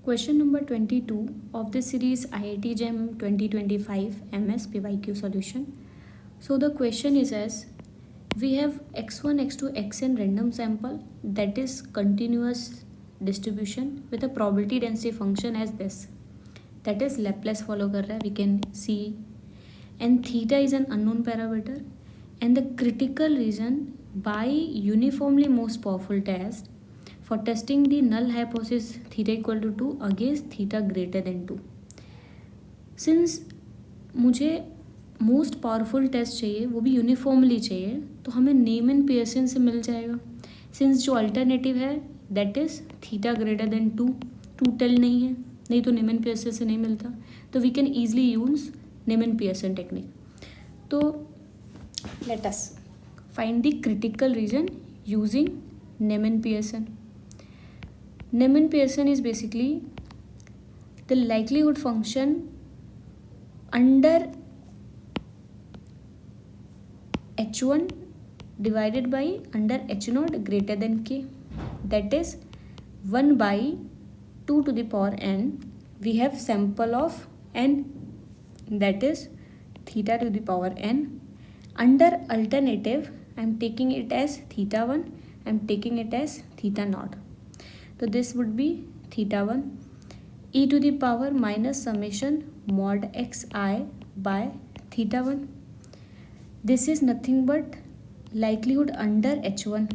Question number 22 of the series IIT JEM 2025 MS PYQ solution. So the question is as we have x1, x2, xn random sample that is continuous distribution with a probability density function as this. That is Laplace follow कर रहा है, we can see, and theta is an unknown parameter, and the critical region by uniformly most powerful test for testing the null hypothesis theta equal to 2 against theta greater than 2. Since मुझे most powerful test चाहिए, वो भी uniformly चाहिए, तो हमें Neyman Pearson से मिल जाएगा. Since जो अल्टरनेटिव है that is theta greater than 2, two tail नहीं है, नहीं तो नेमन पियर्सन से नहीं मिलता, तो we can easily use Neyman Pearson technique. तो let us find the critical region using Neyman Pearson. Neyman Pearson is basically the likelihood function under h1 divided by under h0 greater than k, that is 1 by 2 to the power n. We have sample of n, that is theta to the power n. Under alternative I am taking it as theta 1, I am taking it as theta naught. So this would be theta 1 e to the power minus summation mod xi by theta 1. This is nothing but likelihood under h1,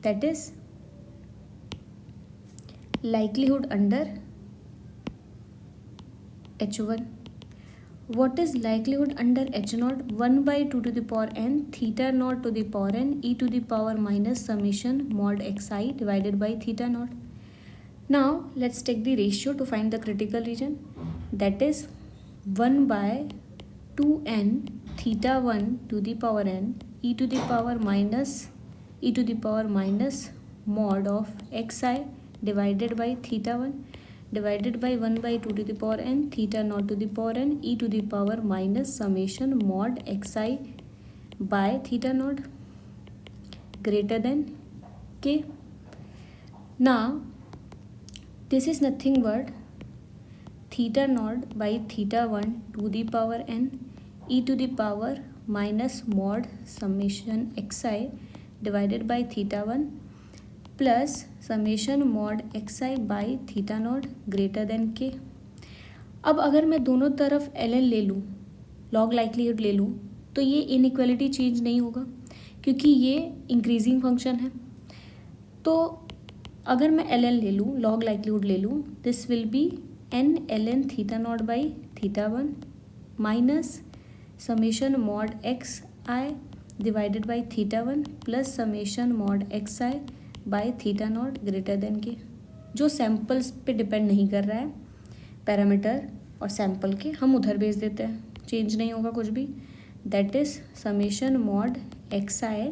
that is likelihood under h1. What is likelihood under h0? 1 by 2 to the power n theta naught to the power n e to the power minus summation mod xi divided by theta naught. Now let's take the ratio to find the critical region, that is 1 by 2n theta 1 to the power n e to the power minus mod of xi divided by theta 1 divided by 1 by 2 to the power n theta naught to the power n e to the power minus summation mod xi by theta naught greater than k. Now this is nothing but theta naught by theta 1 to the power n e to the power minus mod summation xi divided by theta 1 plus summation mod xi by theta not greater than के. अब अगर मैं दोनों तरफ ln ले लूँ, log likelihood ले लूँ, तो ये इनइक्वालिटी चेंज नहीं होगा क्योंकि ये इंक्रीजिंग फंक्शन है. तो अगर मैं ln ले लूँ, लॉग लाइक्लीहुड ले लूँ, this will B n ln theta naught by theta 1 minus summation mod xi divided by theta 1 plus summation mod xi by theta not greater than के, जो सैम्पल्स पे डिपेंड नहीं कर रहा है, पैरामीटर और सैम्पल के हम उधर भेज देते हैं, चेंज नहीं होगा कुछ भी. That is summation mod xi,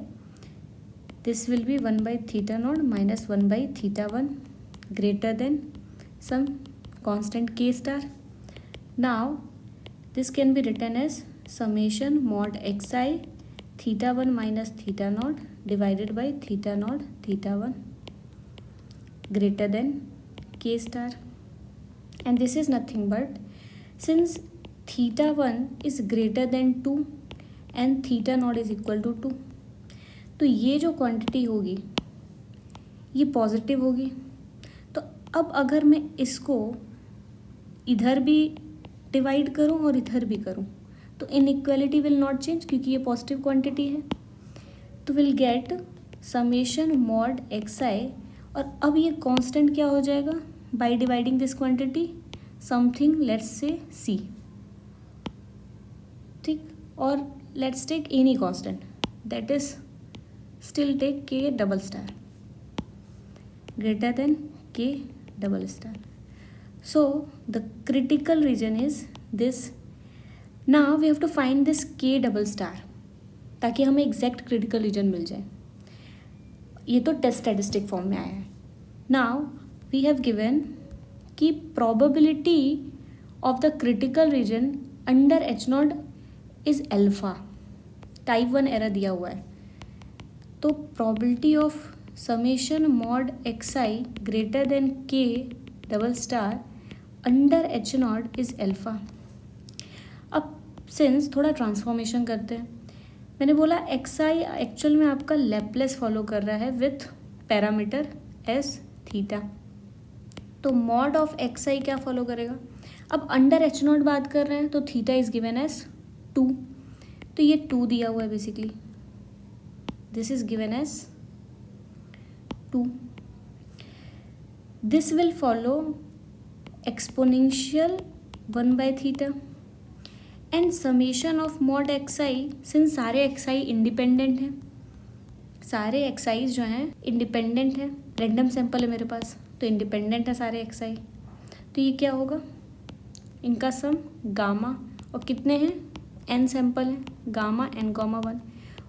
this will be 1 by theta naught minus 1 by theta 1 greater than some constant k star. Now this can be written as summation mod xi theta 1 minus theta naught divided by theta naught theta 1 greater than k star, and this is nothing but since theta 1 is greater than 2 and theta naught is equal to 2, तो ये जो quantity होगी ये positive होगी. तो अब अगर मैं इसको इधर भी डिवाइड करूँ और इधर भी करूँ तो इनइक्वालिटी विल नॉट चेंज क्योंकि ये पॉजिटिव क्वांटिटी है. तो will get summation mod xi, और अब ये कांस्टेंट क्या हो जाएगा by dividing this quantity, something let's say c, ठीक. और let's take any constant, that is still take k double star greater than k double star. So the critical region is this. Now we have to find this k double star ताकि हमें exact critical reason मिल जाए. ये तो test statistic form में आया है. Now we have given कि probability of the critical reason under h0 is alpha. Type 1 error दिया हुआ है, तो probability of summation mod xi greater than k double star under H not is alpha. अब since थोड़ा transformation करते हैं, मैंने बोला एक्स आई एक्चुअल में आपका लैप्लेस फॉलो कर रहा है विथ पैरामीटर एस थीटा, तो मॉड ऑफ एक्स आई क्या फॉलो करेगा। अब अंडर एच नॉट बात कर रहे हैं तो थीटा इज गिवन एज 2, तो ये 2 दिया हुआ है basically, this is given as 2। This will follow exponential 1/θ and summation of mod x i, since सारे एक्स आई इंडिपेंडेंट हैं, सारे एक्स आई जो हैं इंडिपेंडेंट हैं, रैंडम सैंपल है मेरे पास तो इंडिपेंडेंट है सारे एक्स आई, तो ये क्या होगा, इनका सम गामा, और कितने हैं, n सैंपल हैं, गामा n,1,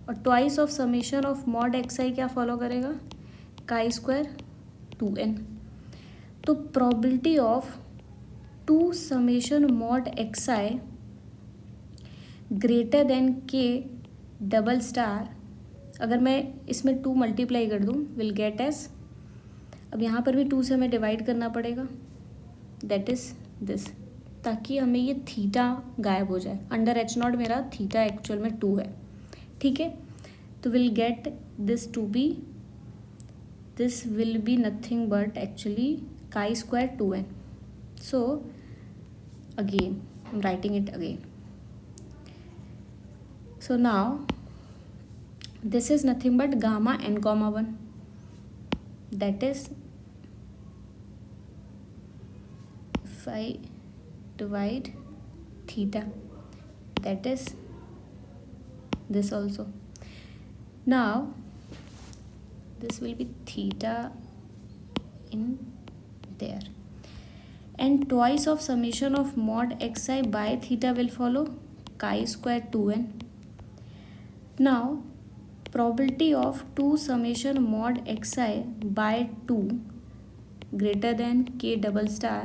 और twice of summation of mod x i क्या फॉलो करेगा, chi² 2n। तो probability of 2 summation mod x i greater than k double star, अगर मैं इसमें 2 मल्टीप्लाई कर दूँ विल गेट एस, अब यहाँ पर भी 2 से हमें डिवाइड करना पड़ेगा, दैट इज़ दिस, ताकि हमें ये थीटा गायब हो जाए। अंडर एच नॉट मेरा थीटा एक्चुअल में 2 है, ठीक है, तो will get this to be, this will be nothing but actually chi² 2n। So again I am writing it again, so now this is nothing but gamma n,1, that is if I divide theta, that is this also, now this will be theta in there, and twice of summation of mod xi by theta will follow chi² 2n। Now probability of 2 summation mod xi by 2 greater than k double star,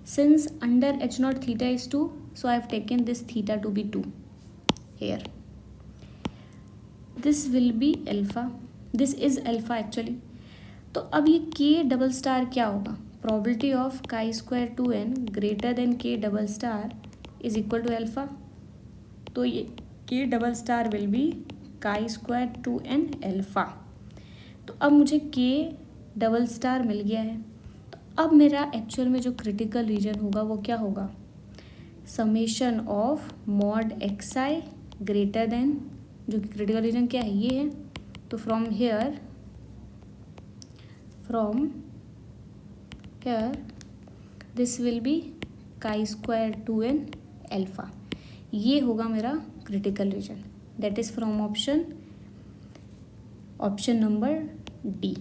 since under h naught theta is 2, so I have taken this theta to be 2 here, this will be alpha, this is alpha actually। तो अब ये k double star क्या होगा, probability of chi² 2n greater than k double star is equal to alpha, तो ये k double star will be chi² 2n alpha. तो अब मुझे k डबल स्टार मिल गया है, तो अब मेरा एक्चुअल में जो क्रिटिकल रीजन होगा वो क्या होगा, summation of mod x i greater then, जो कि क्रिटिकल रीजन क्या है ये है, तो from here this will B chi² 2n alpha, ये होगा मेरा critical reason, that is from option number D.